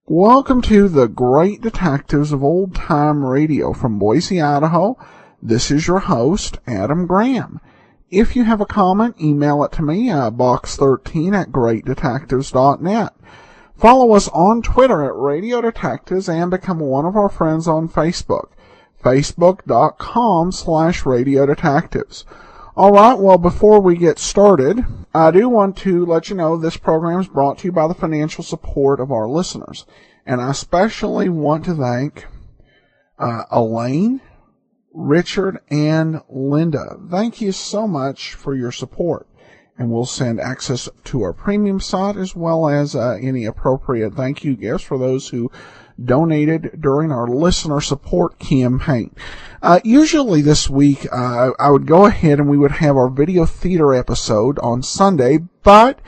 Welcome to the Great Detectives of Old Time Radio from Boise, Idaho. This is your host, Adam Graham. If you have a comment, email it to me, box13@greatdetectives.net. Follow us on Twitter at Radio Detectives and become one of our friends on Facebook, facebook.com/Radio Detectives. All right, well, before we get started, I do want to let you know this program is brought to you by the financial support of our listeners. And I especially want to thank Elaine, Richard, and Linda. Thank you so much for your support. And we'll send access to our premium site as well as any appropriate thank you gifts for those who donated during our listener support campaign. Usually this week, I would go ahead and we would have our video theater episode on Sunday, but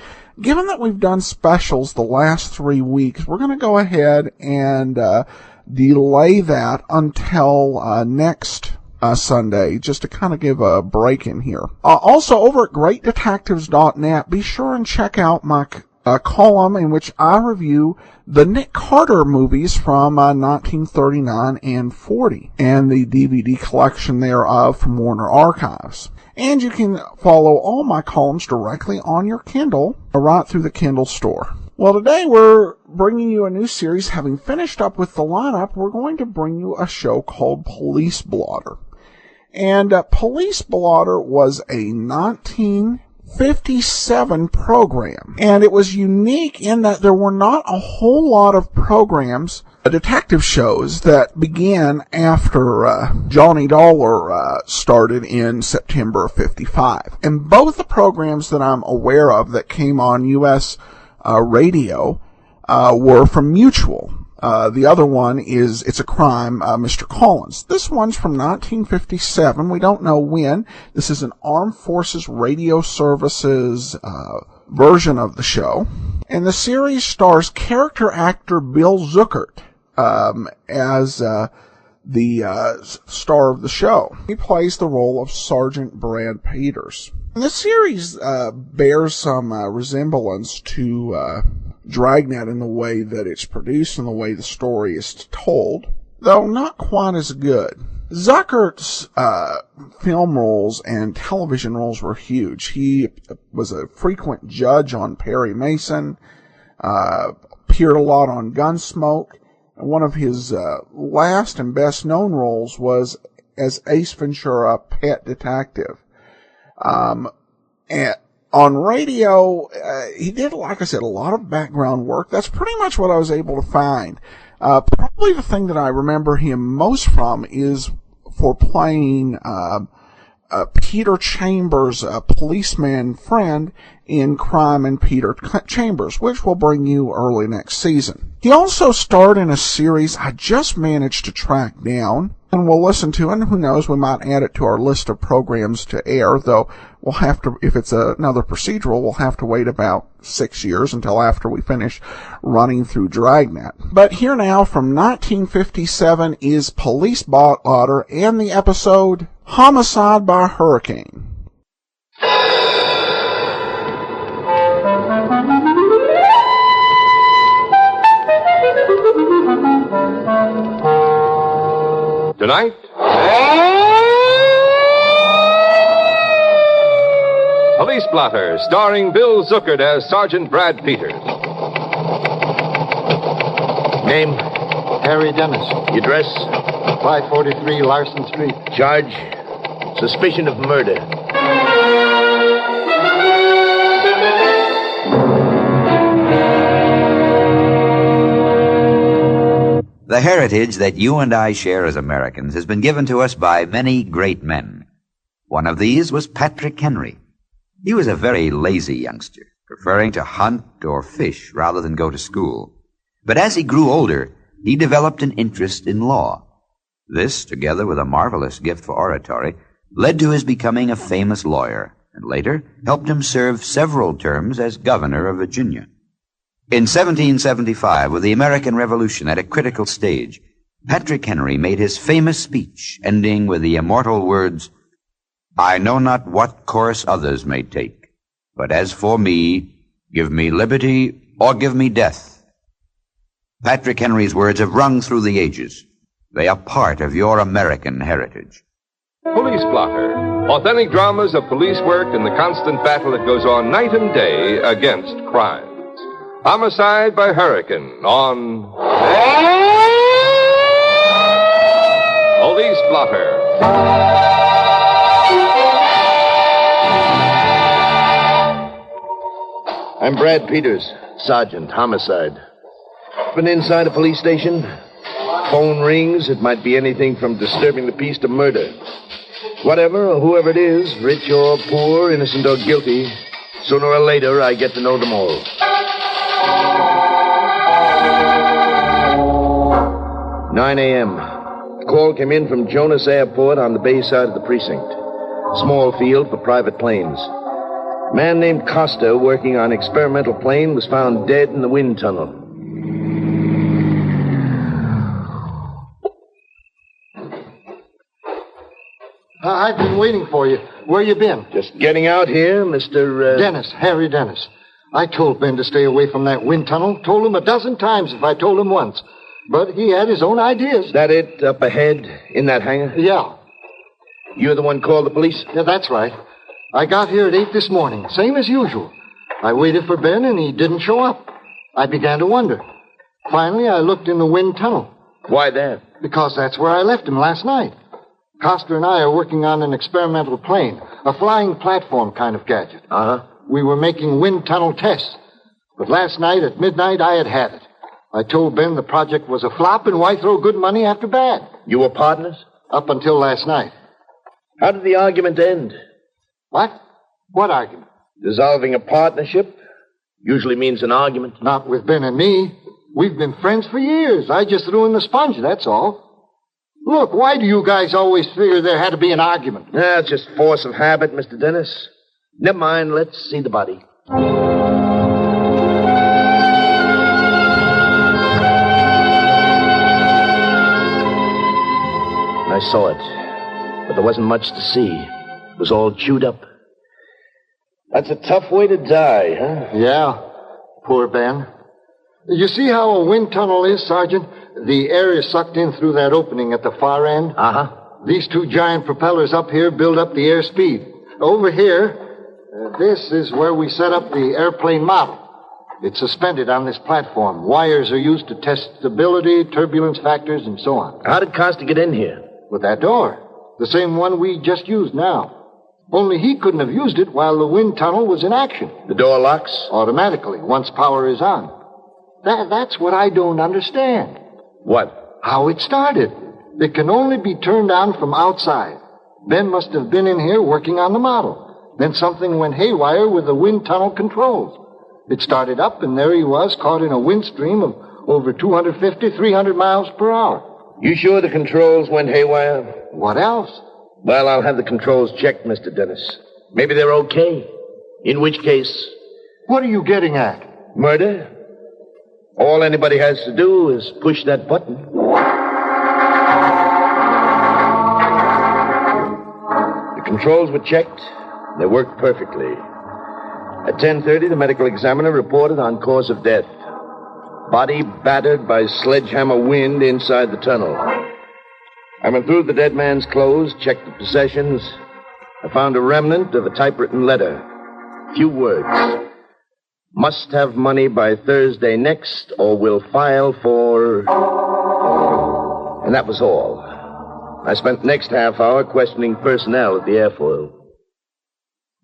given that we've done specials the last 3 weeks, we're going to go ahead and delay that until next Sunday, just to kind of give a break in here. Also, over at greatdetectives.net, be sure and check out my column in which I review the Nick Carter movies from 1939 and 40, and the DVD collection thereof from Warner Archives. And you can follow all my columns directly on your Kindle, or right through the Kindle store. Well, today we're bringing you a new series. Having finished up with the lineup, we're going to bring you a show called Police Blotter. And Police Blotter was a 1957 program. And it was unique in that there were not a whole lot of programs, detective shows, that began after Johnny Dollar started in September of 55. And both the programs that I'm aware of that came on U.S. radio were from Mutual. The other one is It's a Crime, Mr. Collins. This one's from 1957. We don't know when. This is an Armed Forces Radio Services version of the show. And the series stars character actor Bill Zuckert as the star of the show. He plays the role of Sergeant Brad Peters. And the series bears some resemblance to Dragnet in the way that it's produced and the way the story is told, though not quite as good. Zuckert's film roles and television roles were huge. He was a frequent judge on Perry Mason, appeared a lot on Gunsmoke, and one of his last and best known roles was as Ace Ventura, Pet Detective. And on radio, he did, like I said, a lot of background work. That's pretty much what I was able to find. Probably the thing that I remember him most from is for playing Peter Chambers, a policeman friend in Crime and Peter Chambers, which will bring you early next season. He also starred in a series I just managed to track down, and we'll listen to, and who knows, we might add it to our list of programs to air, though we'll have to, if it's another procedural, we'll have to wait about 6 years until after we finish running through Dragnet. But here now, from 1957, is Police Blotter and the episode Homicide by Hurricane. Tonight, Police Blotter, starring Bill Zuckert as Sergeant Brad Peters. Name? Harry Dennis. Address? 543 Larson Street. Charge? Suspicion of murder. The heritage that you and I share as Americans has been given to us by many great men. One of these was Patrick Henry. He was a very lazy youngster, preferring to hunt or fish rather than go to school. But as he grew older, he developed an interest in law. This, together with a marvelous gift for oratory, led to his becoming a famous lawyer, and later helped him serve several terms as governor of Virginia. In 1775, with the American Revolution at a critical stage, Patrick Henry made his famous speech, ending with the immortal words, "I know not what course others may take, but as for me, give me liberty or give me death." Patrick Henry's words have rung through the ages. They are part of your American heritage. Police Blotter. Authentic dramas of police work and the constant battle that goes on night and day against crimes. Homicide by Hurricane on Police Blotter. I'm Brad Peters, Sergeant, Homicide. Been inside a police station. Phone rings. It might be anything from disturbing the peace to murder. Whatever or whoever it is, rich or poor, innocent or guilty, sooner or later I get to know them all. 9 a.m. Call came in from Jonas Airport on the bay side of the precinct. Small field for private planes. Man named Kosta, working on experimental plane, was found dead in the wind tunnel. I've been waiting for you. Where you been? Just getting out here, Mr. Dennis, Harry Dennis. I told Ben to stay away from that wind tunnel. Told him a dozen times if I told him once. But he had his own ideas. Is that it up ahead in that hangar? Yeah. You're the one called the police? Yeah, that's right. I got here at 8 this morning, same as usual. I waited for Ben, and he didn't show up. I began to wonder. Finally, I looked in the wind tunnel. Why that? Because that's where I left him last night. Costa and I are working on an experimental plane, a flying platform kind of gadget. Uh-huh. We were making wind tunnel tests. But last night at midnight, I had it. I told Ben the project was a flop, and why throw good money after bad? You were partners? Up until last night. How did the argument end? What? What argument? Dissolving a partnership usually means an argument. Not with Ben and me. We've been friends for years. I just threw in the sponge, that's all. Look, why do you guys always figure there had to be an argument? It's just force of habit, Mr. Dennis. Never mind, let's see the body. I saw it, but there wasn't much to see. It was all chewed up. That's a tough way to die, huh? Yeah, poor Ben. You see how a wind tunnel is, Sergeant? The air is sucked in through that opening at the far end. Uh-huh. These two giant propellers up here build up the airspeed. Over here, this is where we set up the airplane model. It's suspended on this platform. Wires are used to test stability, turbulence factors, and so on. How did Costa get in here? With that door. The same one we just used now. Only he couldn't have used it while the wind tunnel was in action. The door locks? Automatically, once power is on. That's what I don't understand. What? How it started. It can only be turned on from outside. Ben must have been in here working on the model. Then something went haywire with the wind tunnel controls. It started up, and there he was, caught in a wind stream of over 250, 300 miles per hour. You sure the controls went haywire? What else? Well, I'll have the controls checked, Mr. Dennis. Maybe they're okay. In which case... What are you getting at? Murder? All anybody has to do is push that button. The controls were checked. They worked perfectly. At 10:30, the medical examiner reported on cause of death. Body battered by sledgehammer wind inside the tunnel. I went through the dead man's clothes, checked the possessions. I found a remnant of a typewritten letter. Few words. Must have money by Thursday next, or will file for... And that was all. I spent the next half hour questioning personnel at the airfoil.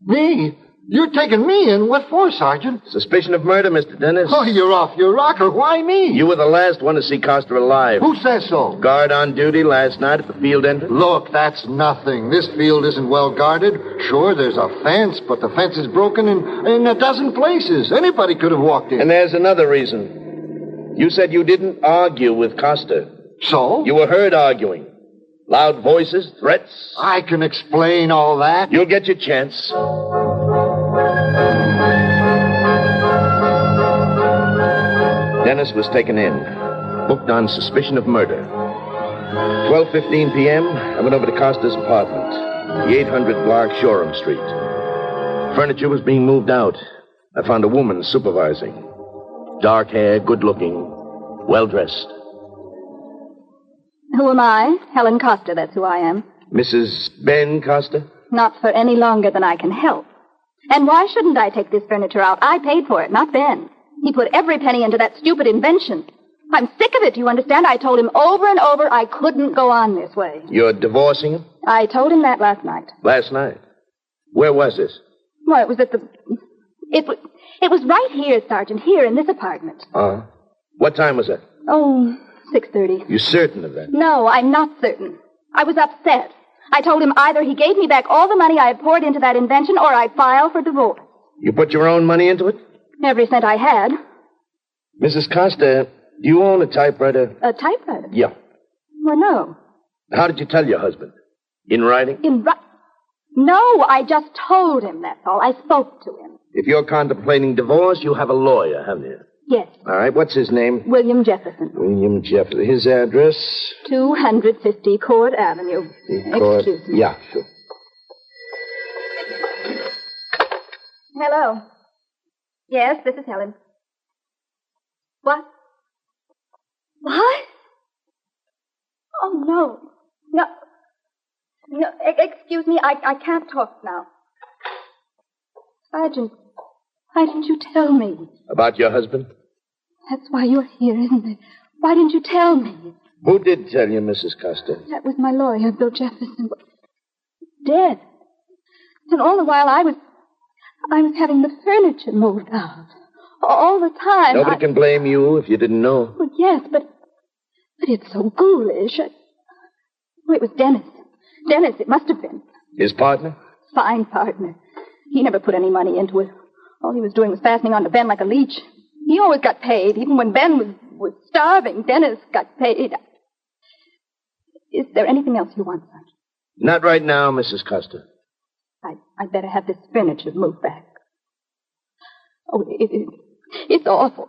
Me? You're taking me in? What for, Sergeant? Suspicion of murder, Mr. Dennis. Oh, you're off your rocker. Why me? You were the last one to see Costa alive. Who says so? Guard on duty last night at the field entrance. Look, that's nothing. This field isn't well guarded. Sure, there's a fence, but the fence is broken in a dozen places. Anybody could have walked in. And there's another reason. You said you didn't argue with Kosta. So? You were heard arguing. Loud voices, threats. I can explain all that. You'll get your chance. Dennis was taken in, booked on suspicion of murder. 12:15 p.m., I went over to Kosta's apartment, the 800 block Shoreham Street. Furniture was being moved out. I found a woman supervising. Dark hair, good-looking, well-dressed. Who am I? Helen Kosta, that's who I am. Mrs. Ben Kosta? Not for any longer than I can help. And why shouldn't I take this furniture out? I paid for it, not Ben. He put every penny into that stupid invention. I'm sick of it, you understand? I told him over and over I couldn't go on this way. You're divorcing him? I told him that last night. Last night? Where was this? Well, it was at the... It was right here, Sergeant, here in this apartment. What time was that? Oh, 6:30. You certain of that? No, I'm not certain. I was upset. I told him either he gave me back all the money I had poured into that invention or I'd file for divorce. You put your own money into it? Every cent I had. Mrs. Kosta, do you own a typewriter? A typewriter? Yeah. Well, no. How did you tell your husband? In writing? No, I just told him, that's all. I spoke to him. If you're contemplating divorce, you have a lawyer, haven't you? Yes. All right, what's his name? William Jefferson. William Jefferson. His address? 250 Court Avenue. Excuse me. Yeah, sure. Hello. Yes, this is Helen. What? What? Oh, no. No, excuse me, I can't talk now. Sergeant, why didn't you tell me? About your husband? That's why you're here, isn't it? Why didn't you tell me? Who did tell you, Mrs. Kosta? That was my lawyer, Bill Jefferson. Dead. And all the while I was having the furniture moved out. All the time. Nobody can blame you if you didn't know. Well, yes, but it's so ghoulish. It was Dennis. Dennis, it must have been. His partner? Fine partner. He never put any money into it. All he was doing was fastening on to Ben like a leech. He always got paid. Even when Ben was starving, Dennis got paid. Is there anything else you want, Sergeant? Not right now, Mrs. Kosta. I'd better have this furniture moved back. Oh, it's awful.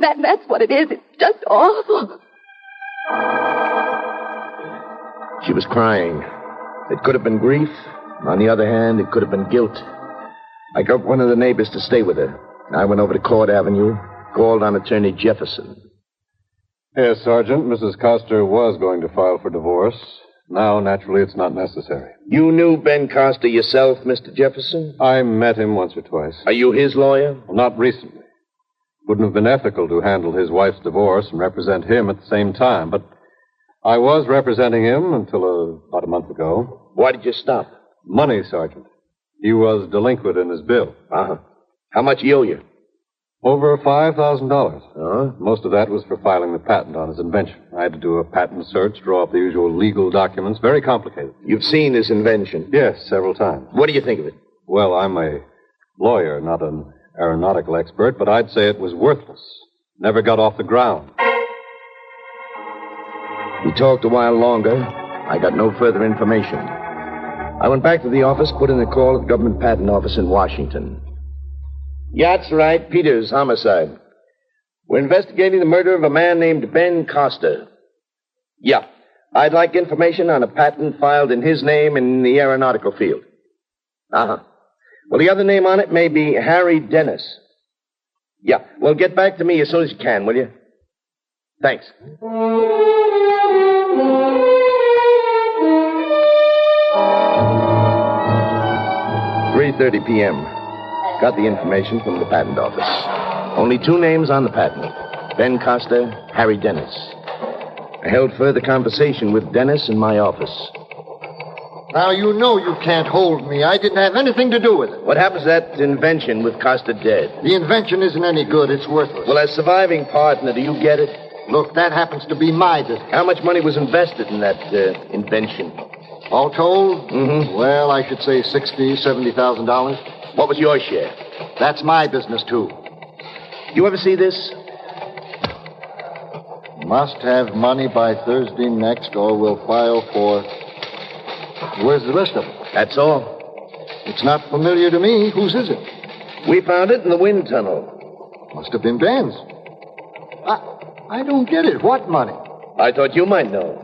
That's what it is. It's just awful. She was crying. It could have been grief. On the other hand, it could have been guilt. I got one of the neighbors to stay with her. I went over to Court Avenue, called on Attorney Jefferson. Yes, Sergeant. Mrs. Kosta was going to file for divorce. Now, naturally, it's not necessary. You knew Ben Kosta yourself, Mr. Jefferson? I met him once or twice. Are you his lawyer? Well, not recently. Wouldn't have been ethical to handle his wife's divorce and represent him at the same time, but I was representing him until about a month ago. Why did you stop? Money, Sergeant. He was delinquent in his bill. Uh-huh. How much he owe you? Over $5,000. Uh-huh. Most of that was for filing the patent on his invention. I had to do a patent search, draw up the usual legal documents. Very complicated. You've seen his invention? Yes, several times. What do you think of it? Well, I'm a lawyer, not an aeronautical expert, but I'd say it was worthless. Never got off the ground. We talked a while longer. I got no further information. I went back to the office, put in a call at the government patent office in Washington. Yeah, that's right. Peters, homicide. We're investigating the murder of a man named Ben Kosta. Yeah. I'd like information on a patent filed in his name in the aeronautical field. Uh-huh. Well, the other name on it may be Harry Dennis. Yeah. Well, get back to me as soon as you can, will you? Thanks. 3:30 p.m. Got the information from the patent office. Only two names on the patent. Ben Kosta, Harry Dennis. I held further conversation with Dennis in my office. Now, you know you can't hold me. I didn't have anything to do with it. What happens to that invention with Kosta dead? The invention isn't any good. It's worthless. Well, as surviving partner, do you get it? Look, that happens to be my business. How much money was invested in that invention? All told? Mm-hmm. Well, I should say $60,000, $70,000. What was your share? That's my business, too. You ever see this? Must have money by Thursday next, or we'll file for... Where's the rest of it? That's all. It's not familiar to me. Whose is it? We found it in the wind tunnel. Must have been Ben's. I don't get it. What money? I thought you might know.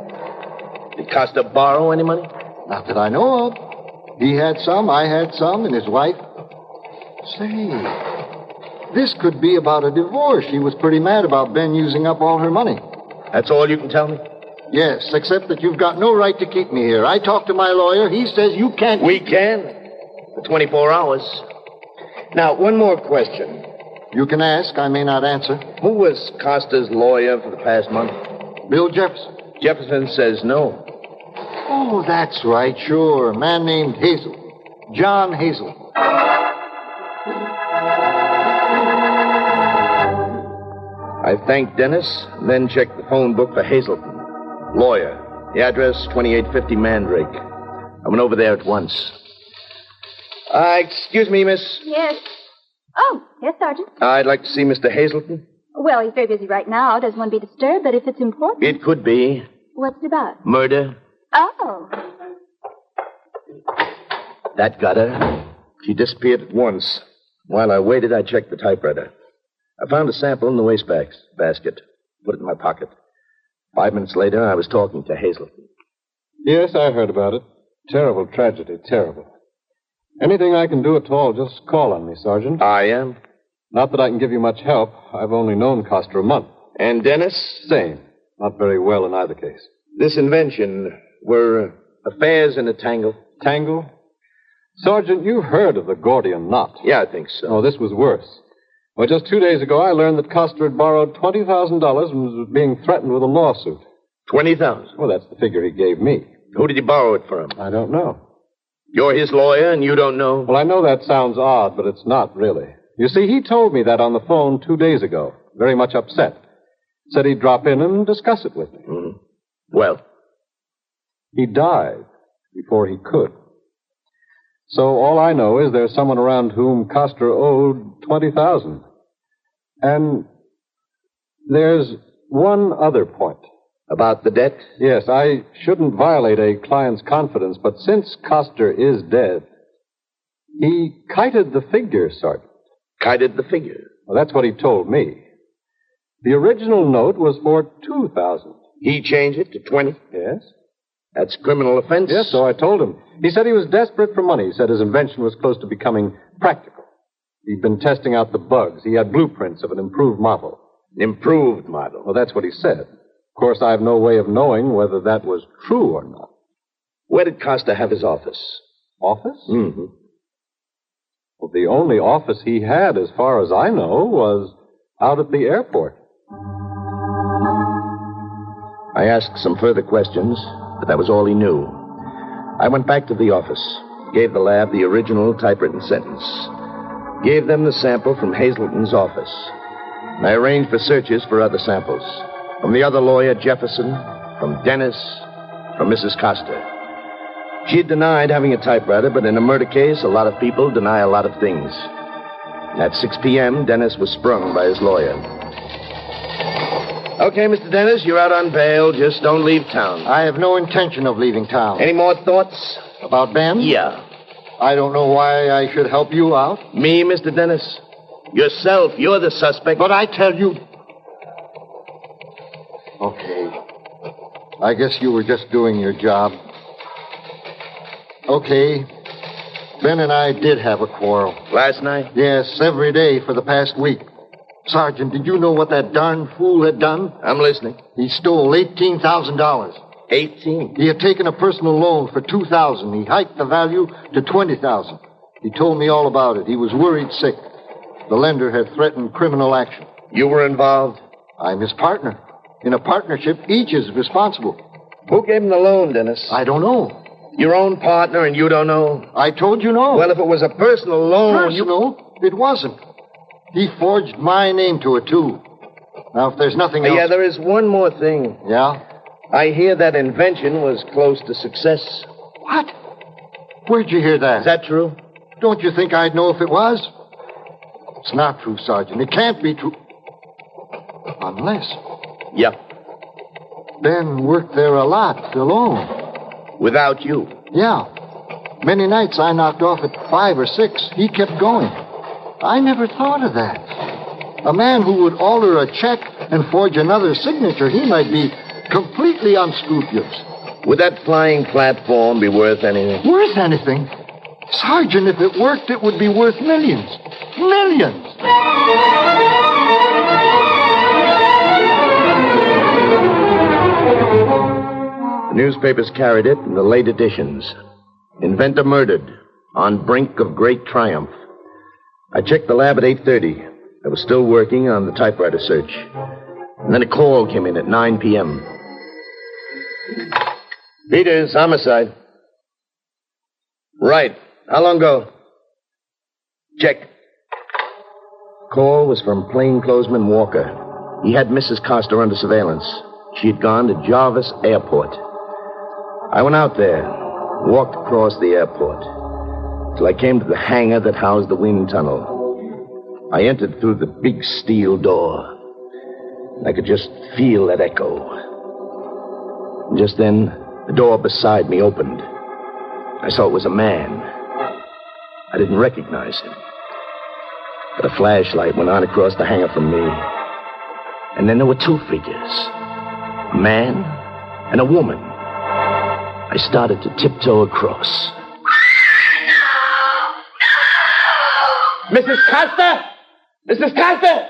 Did Costa borrow any money? Not that I know of. He had some, I had some, and his wife. Say, this could be about a divorce. She was pretty mad about Ben using up all her money. That's all you can tell me? Yes, except that you've got no right to keep me here. I talked to my lawyer. He says you can't... We can. For 24 hours. Now, one more question. You can ask. I may not answer. Who was Costa's lawyer for the past month? Bill Jefferson. Jefferson says no. Oh, that's right, sure. A man named Hazelton. John Hazelton. I thanked Dennis, and then checked the phone book for Hazelton. Lawyer. The address, 2850 Mandrake. I went over there at once. Excuse me, miss. Yes. Oh, yes, Sergeant. I'd like to see Mr. Hazelton. Well, he's very busy right now. Doesn't want to be disturbed, but if it's important... It could be. What's it about? Murder. Oh. That got her. She disappeared at once. While I waited, I checked the typewriter. I found a sample in the wastebasket. Put it in my pocket. 5 minutes later, I was talking to Hazelton. Yes, I heard about it. Terrible tragedy, terrible. Anything I can do at all, just call on me, Sergeant. I am. Not that I can give you much help. I've only known Costa a month. And Dennis? Same. Not very well in either case. This invention, were affairs in a tangle? Tangle? Sergeant, you've heard of the Gordian knot. Yeah, I think so. Oh, this was worse. Well, just 2 days ago, I learned that Costa had borrowed $20,000 and was being threatened with a lawsuit. $20,000? Well, that's the figure he gave me. Who did he borrow it from? I don't know. You're his lawyer and you don't know? Well, I know that sounds odd, but it's not really. You see, he told me that on the phone 2 days ago. Very much upset. Said he'd drop in and discuss it with me. Mm-hmm. Well? He died before he could. So all I know is there's someone around whom Costa owed $20,000. And there's one other point. About the debt? Yes, I shouldn't violate a client's confidence, but since Costa is dead, he kited the figure, Sergeant. Kited the figure? Well, that's what he told me. The original note was for $2,000. He changed it to 20? Yes. That's criminal offense? Yes, so I told him. He said he was desperate for money. He said his invention was close to becoming practical. He'd been testing out the bugs. He had blueprints of an improved model. Improved model? Well, that's what he said. Of course, I have no way of knowing whether that was true or not. Where did Costa have his office? Office? Mm-hmm. Well, the only office he had, as far as I know, was out at the airport. I asked some further questions, but that was all he knew. I went back to the office, gave the lab the original typewritten sentence, gave them the sample from Hazelton's office. And I arranged for searches for other samples. From the other lawyer, Jefferson, from Dennis, from Mrs. Costa. She had denied having a typewriter, but in a murder case, a lot of people deny a lot of things. At 6 p.m., Dennis was sprung by his lawyer. Okay, Mr. Dennis, you're out on bail. Just don't leave town. I have no intention of leaving town. Any more thoughts? About Ben? Yeah. I don't know why I should help you out. Me, Mr. Dennis? Yourself. You're the suspect. But I tell you... Okay. I guess you were just doing your job. Okay. Ben and I did have a quarrel. Last night? Yes, every day for the past week. Sergeant, did you know what that darn fool had done? I'm listening. He stole $18,000. 18? He had taken a personal loan for $2,000. He hiked the value to $20,000. He told me all about it. He was worried sick. The lender had threatened criminal action. You were involved? I'm his partner. In a partnership, each is responsible. Who gave him the loan, Dennis? I don't know. Your own partner and you don't know? I told you no. Well, if it was a personal loan... Personal? It wasn't. He forged my name to it, too. Now, if there's nothing else... Yeah, there is one more thing. Yeah? I hear that invention was close to success. What? Where'd you hear that? Is that true? Don't you think I'd know if it was? It's not true, Sergeant. It can't be true. Unless... Yep. Ben worked there a lot, alone. Without you. Yeah. Many nights I knocked off at 5 or 6. He kept going. I never thought of that. A man who would alter a check and forge another signature, he might be completely unscrupulous. Would that flying platform be worth anything? Worth anything? Sergeant, if it worked, it would be worth millions. Millions! The newspapers carried it in the late editions. Inventor murdered, on brink of great triumph. I checked the lab at 8:30. I was still working on the typewriter search. And then a call came in at 9 p.m. Peters, homicide. Right. How long ago? Check. Call was from plainclothesman Walker. He had Mrs. Kosta under surveillance. She had gone to Jarvis Airport. I went out there, walked across the airport, till I came to the hangar that housed the wind tunnel. I entered through the big steel door. I could just feel that echo. And just then, the door beside me opened. I saw it was a man. I didn't recognize him. But a flashlight went on across the hangar from me. And then there were two figures. A man and a woman. I started to tiptoe across. Mrs. Kosta! Mrs. Kosta!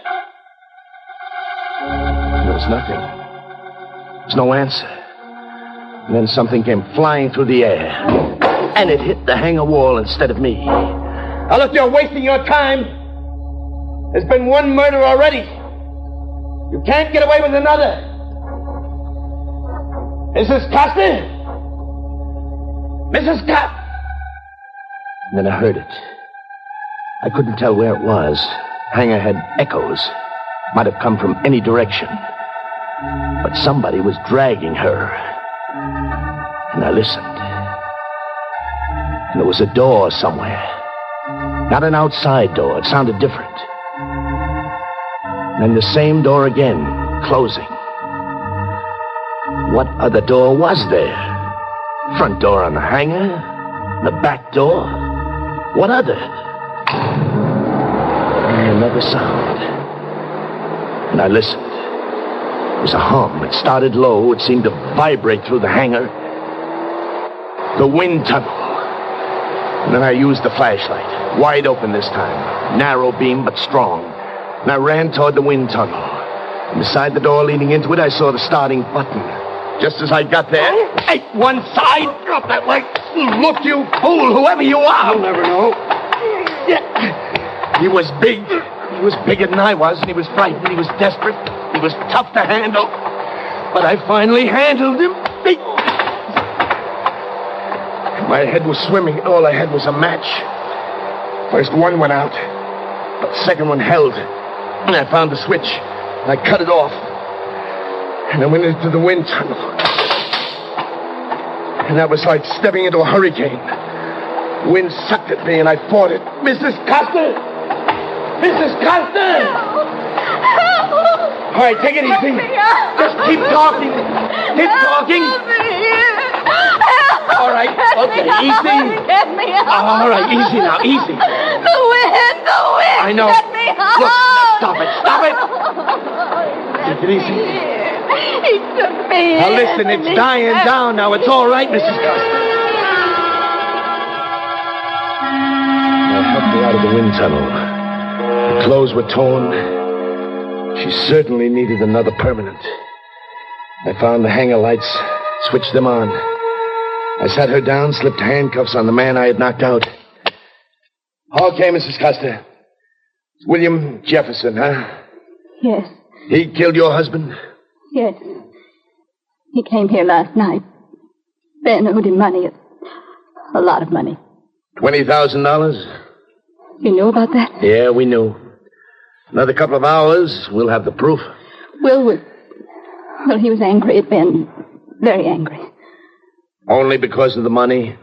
There was nothing. There was no answer. And then something came flying through the air. And it hit the hangar wall instead of me. Now, look, you're wasting your time. There's been one murder already. You can't get away with another. Mrs. Kosta? Mrs. Kosta! And then I heard it. I couldn't tell where it was. Hangar had echoes. Might have come from any direction. But somebody was dragging her. And I listened. And there was a door somewhere. Not an outside door. It sounded different. And then the same door again, closing. What other door was there? Front door on the hangar? The back door? What other? And another sound. And I listened. It was a hum. It started low. It seemed to vibrate through the hangar. The wind tunnel. And then I used the flashlight. Wide open this time. Narrow beam, but strong. And I ran toward the wind tunnel. And beside the door leading into it, I saw the starting button. Just as I got there... Hey, one side! Drop that light! Look, you fool, whoever you are! You'll never know. Yeah. He was big. He was bigger than I was, and he was frightened. He was desperate. He was tough to handle. But I finally handled him. My head was swimming, and all I had was a match. First one went out, but the second one held. And I found the switch, and I cut it off. And I went into the wind tunnel. And that was like stepping into a hurricane. The wind sucked at me, and I fought it. Mrs. Kosta! Mrs. Kosta! All right, take it easy. Just keep talking. Keep talking. All right, okay, easy. Get me out. All right, easy now, easy. The wind. I know. Get me out. Look, stop it. Take it easy. He took me. Now listen, it's dying down now. It's all right, Mrs. Kosta. I helped her out of the wind tunnel. Her clothes were torn. She certainly needed another permanent. I found the hangar lights, switched them on. I sat her down, slipped handcuffs on the man I had knocked out. Okay, Mrs. Kosta. It's William Jefferson, huh? Yes. He killed your husband? Yes. He came here last night. Ben owed him money. A lot of money. $20,000? You knew about that? Yeah, we knew. Another couple of hours, we'll have the proof. Well, he was angry at Ben. Very angry. Only because of the money?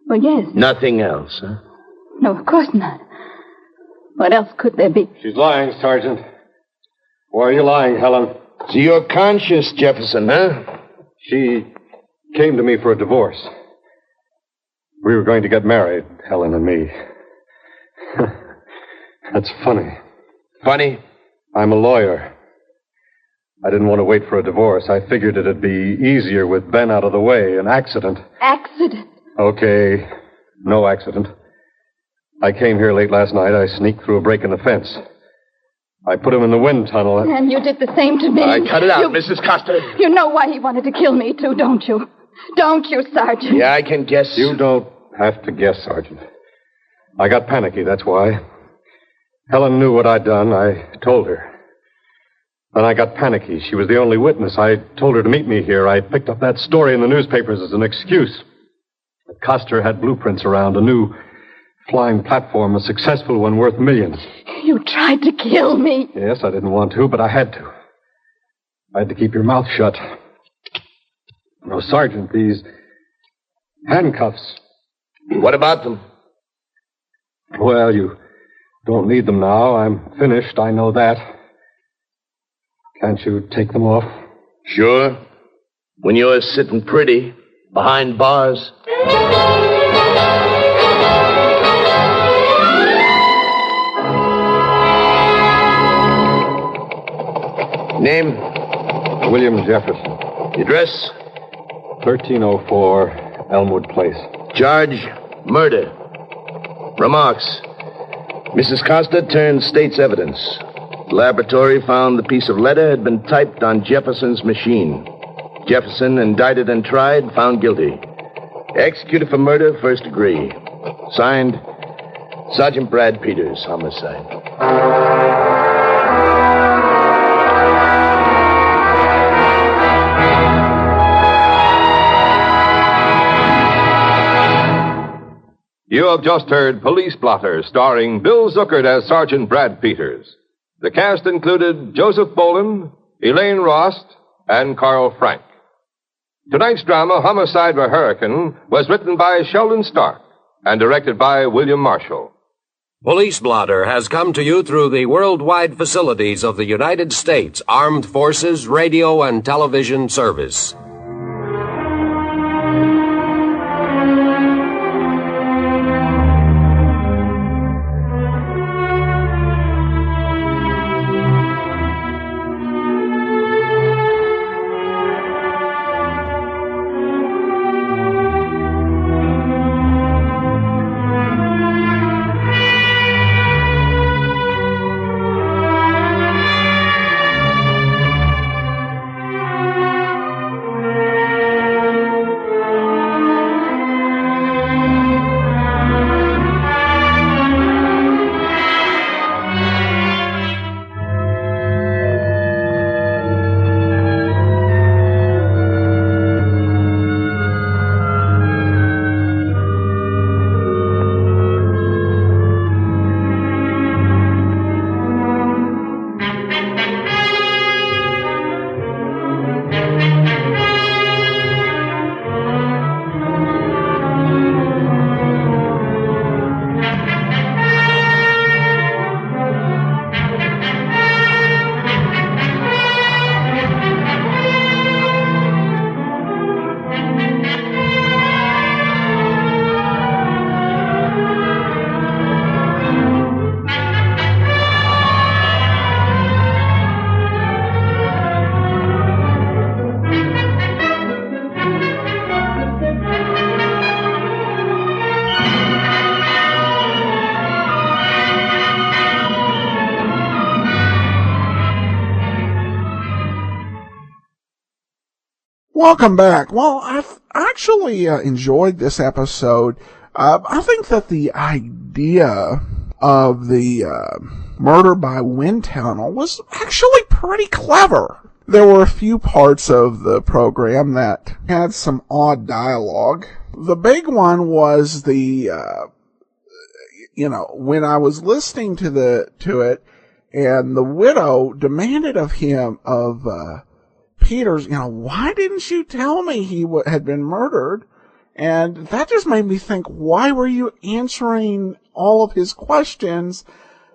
Well, yes. Nothing else, huh? No, of course not. What else could there be? She's lying, Sergeant. Why are you lying, Helen? So you're conscious, Jefferson, huh? She came to me for a divorce. We were going to get married, Helen and me. That's funny. Funny? I'm a lawyer. I didn't want to wait for a divorce. I figured it'd be easier with Ben out of the way. An accident. Accident? Okay, no accident. I came here late last night. I sneaked through a break in the fence. I put him in the wind tunnel. And you did the same to me. I cut it out, Mrs. Kosta. You know why he wanted to kill me, too, don't you? Don't you, Sergeant? Yeah, I can guess. You don't have to guess, Sergeant. I got panicky, that's why. Helen knew what I'd done. I told her. Then I got panicky. She was the only witness. I told her to meet me here. I picked up that story in the newspapers as an excuse. Koster had blueprints around, a new flying platform, a successful one worth millions. You tried to kill me. Yes, I didn't want to, but I had to. I had to keep your mouth shut. No, Sergeant, these handcuffs. What about them? Well, you don't need them now. I'm finished. I know that. Can't you take them off? Sure. When you're sitting pretty behind bars. Name? William Jefferson. Address? 1304 Elmwood Place. Charge? Murder. Remarks. Mrs. Kosta turned state's evidence. Laboratory found the piece of letter had been typed on Jefferson's machine. Jefferson, indicted and tried, found guilty. Executed for murder, first degree. Signed, Sergeant Brad Peters, Homicide. You have just heard Police Blotter, starring Bill Zuckert as Sergeant Brad Peters. The cast included Joseph Boland, Elaine Rost, and Carl Frank. Tonight's drama, Homicide by Hurricane, was written by Sheldon Stark and directed by William Marshall. Police Blotter has come to you through the worldwide facilities of the United States Armed Forces Radio and Television Service. Welcome back. Well, I've actually enjoyed this episode. I think that the idea of the murder by wind tunnel was actually pretty clever. There were a few parts of the program that had some odd dialogue. The big one was the, when I was listening to it, and the widow demanded of Peters, why didn't you tell me he had been murdered? And that just made me think, why were you answering all of his questions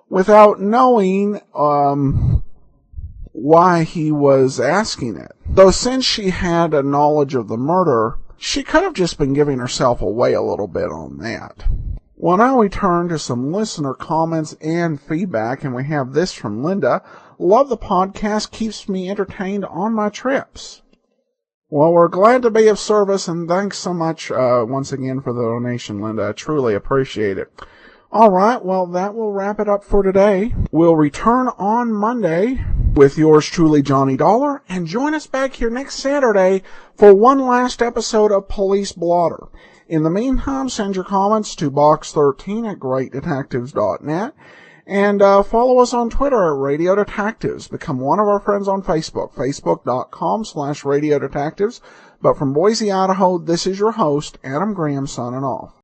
without knowing, why he was asking it. Though since she had a knowledge of the murder, she could have just been giving herself away a little bit on that. Well, now we turn to some listener comments and feedback, and we have this from Linda. Love the podcast, keeps me entertained on my trips. Well, we're glad to be of service, and thanks so much once again for the donation, Linda. I truly appreciate it. All right, well, that will wrap it up for today. We'll return on Monday with yours truly, Johnny Dollar, and join us back here next Saturday for one last episode of Police Blotter. In the meantime, send your comments to box13@greatdetectives.net, and follow us on Twitter at Radio Detectives. Become one of our friends on Facebook, facebook.com/Radio Detectives. But from Boise, Idaho, this is your host, Adam Graham, signing off.